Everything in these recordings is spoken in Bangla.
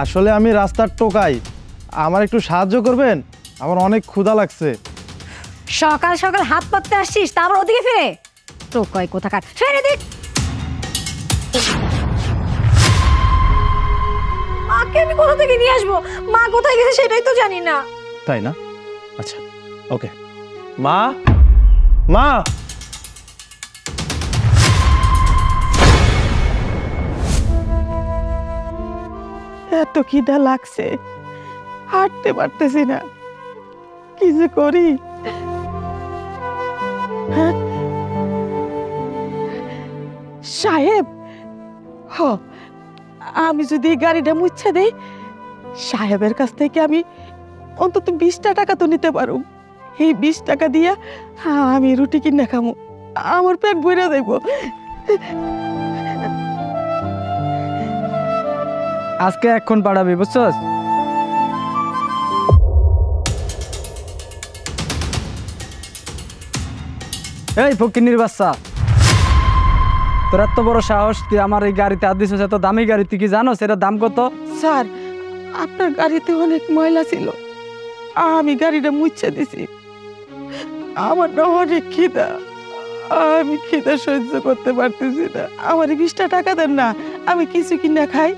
আসলে আমি রাস্তার টোকাই, আমার একটু সাহায্য করবেন? আমার অনেক ক্ষুধা লাগছে। সকাল সকাল হাত পাততে আসছিস, তারপর ওদিকে ফিরে টোকাই কোথাকার, ফিরে দেখ। মাকে আমি কোথা থেকে নিয়ে আসবো? মা কোথায় গেছে সেটাই তো জানি না। তাই না? আচ্ছা, ওকে। মা, মা, এত খিদা লাগছে, হাঁটতে পারতেছি না, কি যে করি। হ্যাঁ সাহেব, আমি যদি এই গাড়িটা মুছে দেই, সাহেবের কাছ থেকে আমি অন্তত 20টা টাকা তো নিতে পারো। এই 20 টাকা দিয়া আমি রুটি কিনে খামো, আমার পেট ভরে যাইব। আজকে এখন পাঠাবি, বুঝছস? এই ফকিন্নির বাচ্চা, তোর এত বড় সাহস, তুই আমার এই গাড়িতে হাত দিছিস, এত দামি গাড়ি, তুই কি জানো সেটার দাম কত? স্যার, আপনার গাড়িতে অনেক ময়লা ছিল, আমি গাড়িটা মুছে দিছি। আমার না অনেক খিদা, আমি খিদা সহ্য করতে পারতেছি না। আমার 20টা টাকা দেন না, আমি কিছু কিনা খাই।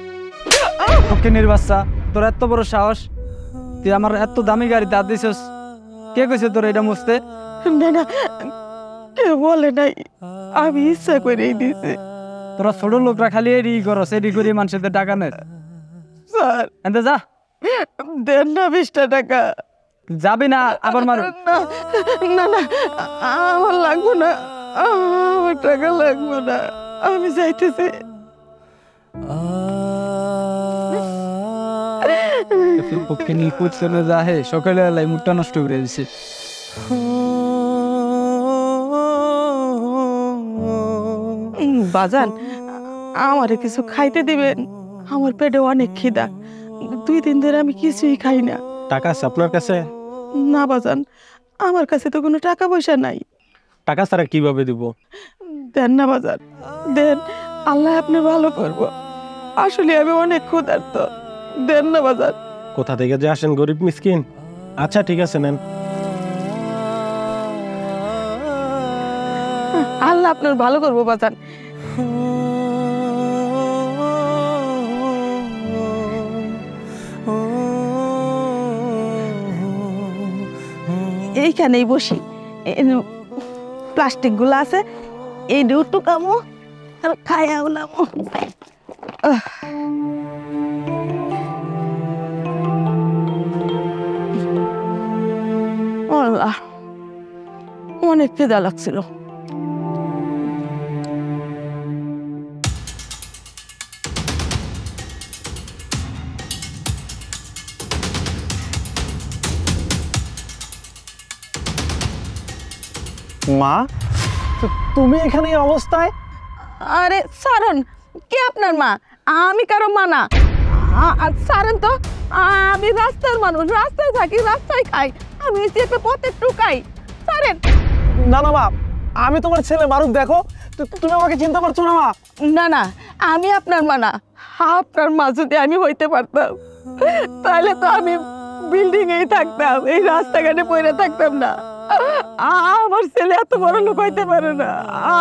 ফকিন্নির বাচ্চা, তোর এত বড় সাহস, তুই আমার এত দামি গাড়িতে হাত দিছিস, কে কইছে তোর এটা মুছতে? না না, কেউ বলে নাই, আমি ইচ্ছা করেই দিছি। তোরা ছোট লোকরা খালি এডি করস, এডি করি মানুষের টাকা নেই। স্যার এনতে যা, দেন না 20টা টাকা। যাবি না আবার মারো। না না না, আমার লাগবো না, আমার টাকা লাগবো না, আমি যাইতেছি। ফকিন্নি কুচনে যা হে, সকালে এলাই মুখটা নষ্ট করে দিছে। বাজান, আমারে কিছু খাইতে দিবেন? আমার পেটে অনেক খিদা, 2 দিন ধরে আমি কিছুই খাই না। টাকা আছে আপনার কাছে? না বাজান, আমার কাছে তো কোনো টাকা পয়সা নাই। টাকা ছাড়া কিভাবে দিব? দেন না বাজান, দেন, আল্লাহ আপনি ভালো করবো। আসলে আমি অনেক ক্ষুধার্ত, দেন না বাজান। কোথা থেকে যে আসেন, গরিব মিসকিন। আচ্ছা ঠিক আছে, নেন। আল্লাহ আপনার ভালো করবো বাজান। এইখানেই বসি, প্লাস্টিক গুলো আছে, এই একটু কামো আর খায়া উলামো। আল্লাহ, অনেক খিদা লাগছিল। মা, তুমি এখানে এই অবস্থায়? আরে সারন, কে আপনার মা? আমি কারো মা না। সারন তো, আমি রাস্তার মানুষ, রাস্তায় থাকি, রাস্তায় খাই, আমি একটা পথের টুকাই। সারেন। না না মা, আমি তোমার ছেলে মারুফ, দেখো তুমি আমাকে চিনতে পারছো না মা? না না, আমি আপনার মা না। আপনার মা যদি আমি হইতে পারতাম, তাহলে তো আমি বিল্ডিং এই থাকতাম, এই রাস্তাঘাটে পড়ে থাকতাম না। আমার ছেলে এত বড় লোক হইতে পারে না,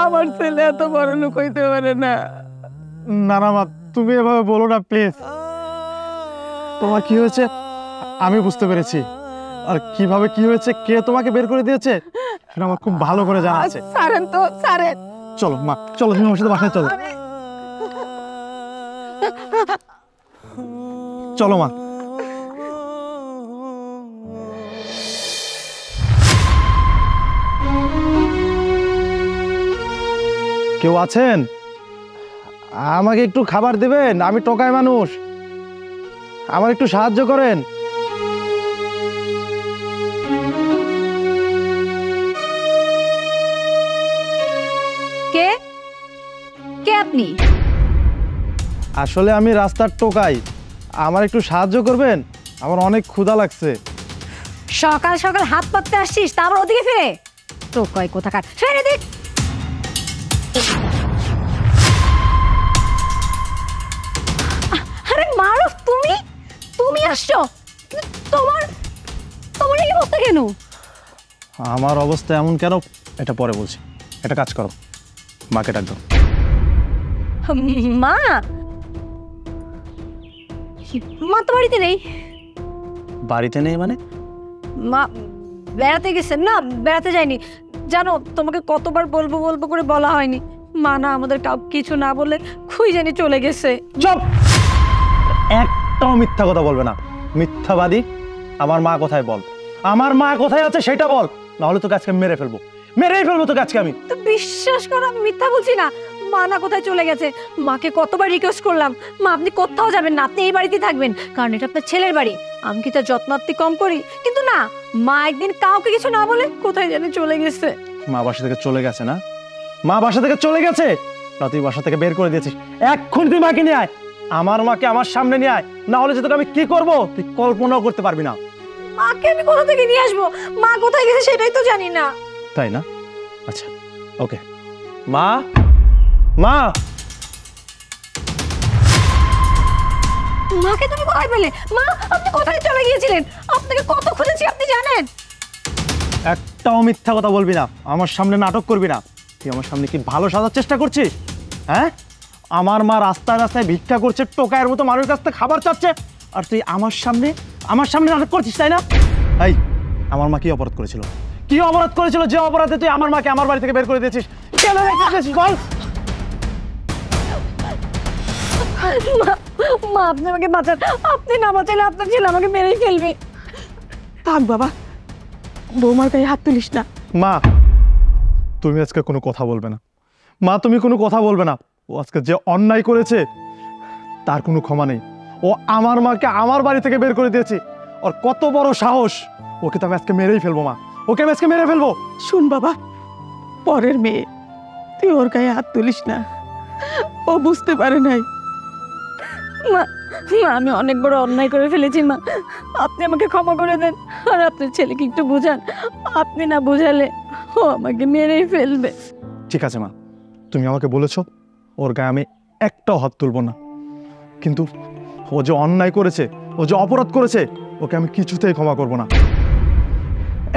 আমার ছেলে এত বড় লোক হইতে পারে না। না না মা, তুমি এভাবে বলো না প্লিজ। তোমার কি হয়েছে আমি বুঝতে পেরেছি, আর কিভাবে কি হয়েছে, কে তোমাকে বের করে দিয়েছে সেটা আমার খুব ভালো করে জানা আছে। সারেন তো, সারেন। চলো মা, চলো, তুমি আমার সাথে বাসায় চলো। চলো মা। কেউ আছেন? আমাকে একটু খাবার দেবেন, আমি টোকাই মানুষ, আমার একটু সাহায্য করেন। কে কে আপনি? আসলে আমি রাস্তার টোকাই, আমার একটু সাহায্য করবেন? আমার অনেক ক্ষুধা লাগছে। সকাল সকাল হাত পাততে আসছিস, তারপর ওদিকে ফিরে টোকাই কোথাকার, ফিরে দেখ। আরে মারুফ, তুমি আসছো, তোমার তোমার এই অবস্থা কেন? আমার অবস্থা এমন কেন এটা পরে বলছি, একটা কাজ করো, মাকে ডাক দাও। মা, মা তো বাড়িতে নেই। বাড়িতে নেই মানে? মা বেড়াতে গেছেন। না, বেড়াতে যায়নি। জানো, তোমাকে কতবার বলবো বলবো করে বলা হয়নি। মা না আমাদের কাউকে কিছু না বলে খুঁই জানি চলে গেছে। চুপ! একটাও মিথ্যা কথা বলবে না, মিথ্যাবাদী। আমার মা কোথায় বল, আমার মা কোথায় আছে সেটা বল, নাহলে তোকে আজকে মেরেই ফেলবো তোকে আজকে আমি। তো বিশ্বাস করো, আমি মিথ্যা বলছি না। মা না কোথায় চলে গেছে। মাকে কতবার রিকোয়েস্ট করলাম, মা আপনি কোথাও যাবেন না, আপনি এই বাড়িতেই থাকবেন, কারণ এটা আপনার ছেলের বাড়ি। আমি কি তার যত্নার্থী কম করি? কিন্তু না, মা একদিন কাউকে কিছু না বলে কোথায় জানি চলে গেছে। মা বাসা থেকে চলে গেছে না? মা বাসা থেকে চলে গেছে না, তুই বাসা থেকে বের করে দিয়েছিস। এক্ষুনি তুই মাকে নিয়ে আয়, আমার মাকে আমার সামনে নিয়ে আয়, না হলে যে তোকে আমি কি করবো তুই কল্পনাও করতে পারবি না। মাকে আমি কোথা থেকে নিয়ে আসবো? মা কোথায় গেছে সেটাই তো জানি না। তাই না? আচ্ছা, ওকে। মা, মা, মাকে তুমি কোথায় পেলে? মা, আপনি কোথায় চলে গিয়েছিলেন? আপনাকে কত খুঁজেছি আপনি জানেন? একটাও মিথ্যা কথা বলবি না, আমার সামনে নাটক করবি না। তুই আমার সামনে কি ভালো সাজার চেষ্টা করছিস? হ্যাঁ, আমার মা রাস্তায় রাস্তায় ভিক্ষা করছে, টোকায়ের মতো মানুষের কাছ থেকে খাবার চাচ্ছে, আর তুই আমার সামনে নাটক করছিস, তাই না? এই, আমার মা কি অপরাধ করেছিল? কি অপরাধ করেছিল যে অপরাধে তুই আমার মাকে আমার বাড়ি থেকে বের করে দিয়েছিস? কেন রেখে দিয়েছিস বল? মা, মা আপনি আমাকে বাঁচান। আপনি না বাঁচালে আপনার ছেলে আমাকে মেরেই ফেলবে। থাক বাবা, বৌমার গায়ে হাত তুলিস না। মা, তুমি আজকে কোনো কথা বলবে না। মা, তুমি কোনো কথা বলবে না। ও আজকে যে অন্যায় করেছে তার কোনো ক্ষমা নেই। ও আমার মাকে আমার বাড়ি থেকে বের করে দিয়েছে, ওর কত বড় সাহস! ওকে তো আমি আজকে মেরেই ফেলবো মা, ওকে আমি আজকে মেরে ফেলবো। শুন বাবা, পরের মেয়ে, তুই ওর গায়ে হাত তুলিস না, ও বুঝতে পারে নাই। মা, আমি অনেক বড় অন্যায় করে ফেলেছি মা, আপনি আমাকে ক্ষমা করে দেন। আর আপনার ছেলেকে একটু বোঝান, আপনি না বোঝালে ও আমাকে মেরেই ফেলবে। ঠিক আছে মা, তুমি আমাকে বলেছো ওর গায়ে আমি একটাও হাত তুলবো না, কিন্তু ও যে অন্যায় করেছে, ও যে অপরাধ করেছে, ওকে আমি কিছুতেই ক্ষমা করবো না।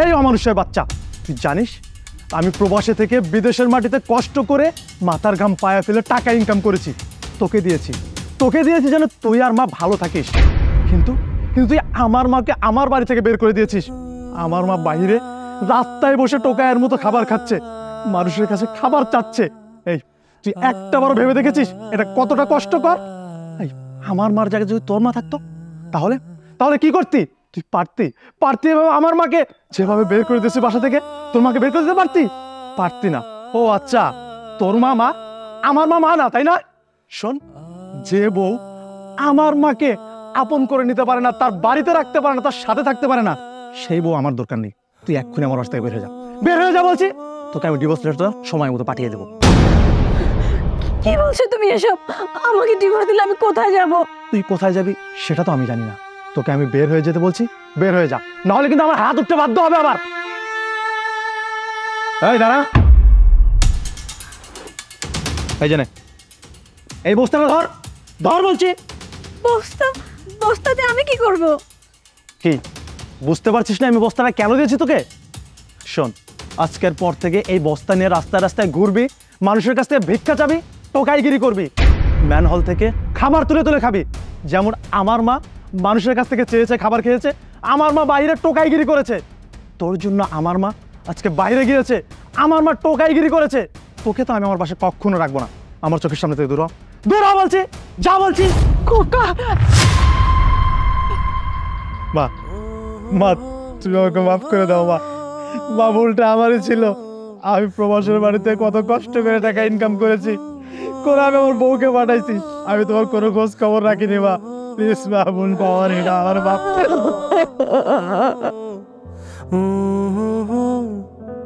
এই অমানুষের বাচ্চা, তুই জানিস আমি প্রবাসে থেকে বিদেশের মাটিতে কষ্ট করে মাথার ঘাম পায়ে ফেলে টাকা ইনকাম করেছি, তোকে দিয়েছি যেন তুই আর মা ভালো থাকিস, কিন্তু তুই আমার মাকে আমার বাড়ি থেকে বের করে দিয়েছিস। আমার মা বাইরে রাস্তায় বসে টোকায়ের মতো খাবার খাচ্ছে, মানুষের কাছে খাবার চাচ্ছে। এই, তুই একটা বড় ভেবে দেখেছিস এটা কতটা কষ্টকর? এই, আমার মার জায়গায় যদি তোর মা থাকতো তাহলে তাহলে কি করতি? তুই পারতি এভাবে আমার মাকে যেভাবে বের করে দিয়েছিস বাসা থেকে, তোর মাকে বের করে দিতে পারতি না। ও আচ্ছা, তোর মা আমার মা না, তাই না? শোন, যে বউ আমার মাকে আপন করে নিতে পারে না, তার বাড়িতে রাখতে পারে না, তার সাথে থাকতে পারে না, সেই বউ আমার দরকার নেই। তুই এক্ষুনি আমার রাস্তায় বের হয়ে যা বলছি। তোকে আমি ডিভোর্স লেটারটা সময় মতো পাঠিয়ে দেবো। কি বলছো তুমি এসব? আমাকে ডিভোর্স দিলে আমি কোথায় যাব? তুই কোথায় যাবি সেটা তো আমি জানি না, তোকে আমি বের হয়ে যেতে বলছি, বের হয়ে যা, নাহলে কিন্তু আমার হাত উঠতে বাধ্য হবে আবার। এই দাঁড়া, এই জানে এই বস্তাটা ধর বলছি। বস্তাতে আমি কি করব? কি বুঝতে পারছিস না আমি বস্তাটা কেন দিয়েছি তোকে? শোন, আজকের পর থেকে এই বস্তা নিয়ে রাস্তায় রাস্তায় ঘুরবি, মানুষের কাছ থেকে ভিক্ষা চাবি, টোকাইগিরি করবি, ম্যানহোল থেকে খাবার তুলে খাবি। যেমন আমার মা মানুষের কাছ থেকে চেয়েছে, খাবার খেয়েছে, আমার মা বাইরে টোকাইগিরি করেছে। তোর জন্য আমার মা আজকে বাইরে গিয়েছে, আমার মা টোকাইগিরি করেছে। তোকে তো আমি আমার বাসায় কখনো রাখবো না, আমার চোখের সামনে থেকে দূর হ বলছি, যা বলছি। খোকা, মা তুমি আমাকে মাফ করে দাও মা, ভুলটা আমারই ছিল। আমি প্রবাসের বাড়িতে কত কষ্ট করে টাকা ইনকাম করেছি, করে আমি আমার বউকে পাঠাইছি, আমি তোমার কোনো খোঁজ খবর রাখিনি মা। প্লিজ মা, ভুল পাওয়ার এটা আমার বাপ।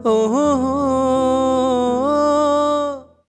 oh